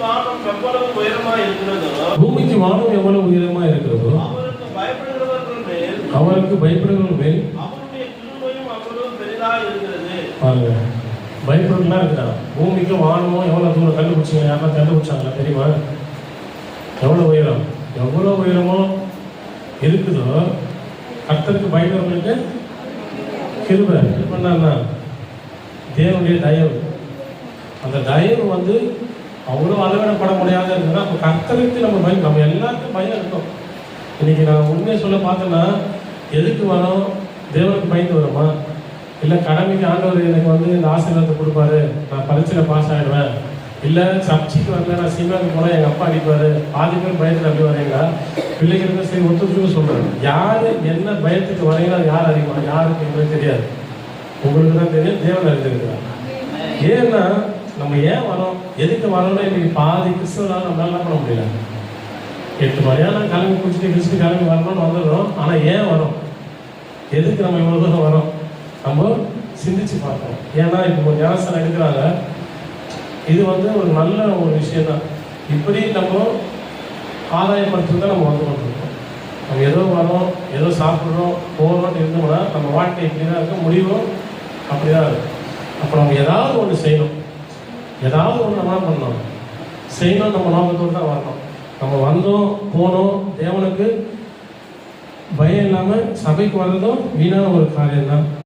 வானம் எவ்வளவு உயரமா இருக்கிறதோ பூமிக்கு வானம் எவ்வளவு உயரமா இருக்கிறதோ அவருக்கு பயப்படுகிறவர்கள் மேல் அவருடைய கிருபையும் அவ்வளவு பெரிதா இருக்கிறது. பாருங்க, பயப்படுறதுலாம் இருக்குதா? பூமிக்கு வானமும் எவ்வளவு தூரம் கண்டுபிடிச்சிங்க? யாரெல்லாம் கண்டுபிடிச்சாங்களா தெரியுமா? எவ்வளவு உயரம், எவ்வளவு உயரமோ இருக்குதோ கர்த்தருக்கு பயப்படுறவங்களுக்கு கிருபை பண்ணா தேவனுடைய தயவு. அந்த தயவு வந்து அவ்வளோ அளவிடப்பட முடியாத இருக்குன்னா அப்போ கர்த்தருக்கு நம்ம எல்லாருக்கும் பயம் இருக்கும். இன்னைக்கு நான் உண்மையை சொல்ல பார்த்தேன்னா, எதுக்கு வரோம்? தேவனுக்கு பயந்து வரோமா? இல்லை கடமைக்கு ஆண்டவர் எனக்கு வந்து இந்த ஆசீர்வாதத்தை கொடுப்பாரு, நான் பரீட்சையில் பாஸ் ஆகிடுவேன், இல்லை சர்ச்சைக்கு வரல நான் சினிமாவுக்கு போனால் எங்கள் அப்பா அடிப்பாரு, பாதி பேர் பயத்தில் அப்படி வரீங்களா? பிள்ளைங்களுக்கு சரி ஒத்துழைச்சுன்னு சொல்கிறேன். யார் என்ன பயத்துக்கு வரீங்களோ அது யார் அறியுமா? யாருக்கு எங்களுக்கு தெரியாது, உங்களுக்கு தான் தெரியும், தேவன் அறிஞ்சிருக்கிறார். ஏன்னா நம்ம ஏன் வரோம், எதுக்கு வரோம்னா இன்னைக்கு பாதி கிறிஸ்துவனால நம்மளால என்ன பண்ண முடியல. 8 மணியாலும் கிளம்பி குடிச்சிட்டு கிறிஸ்து கிளம்பி வரணும்னு வந்துடுறோம். ஆனால் ஏன் வரோம், எதுக்கு நம்ம இவ்வளோ தூரம் வரோம், நம்ம சிந்திச்சு பார்க்கணும். ஏன்னா இப்போ ஒரு ஞானஸ்தானம் எடுக்கிறாங்க, இது வந்து ஒரு நல்ல ஒரு விஷயம் தான். இப்படி நம்ம ஆதாயப்படுத்தி தான் நம்ம வந்து கொண்டிருக்கோம். நம்ம ஏதோ வரோம், ஏதோ சாப்பிட்றோம், போகிறோம்னு இருந்தோம்னா நம்ம வாழ்க்கை இப்படி தான் இருக்க முடியும், அப்படி தான் இருக்கும். அப்போ நம்ம ஏதாவது ஒன்று செய்யணும், ஏதாவது ஒன்று நம்ம பண்ணணும், செய்யணும். நம்ம நோக்கத்தோடு தான் வரணும். நம்ம வந்தோம் போனோம், தேவனுக்கு பயம் இல்லாமல் சபைக்கு வர்றதும் வீணான ஒரு காரியம் தான்.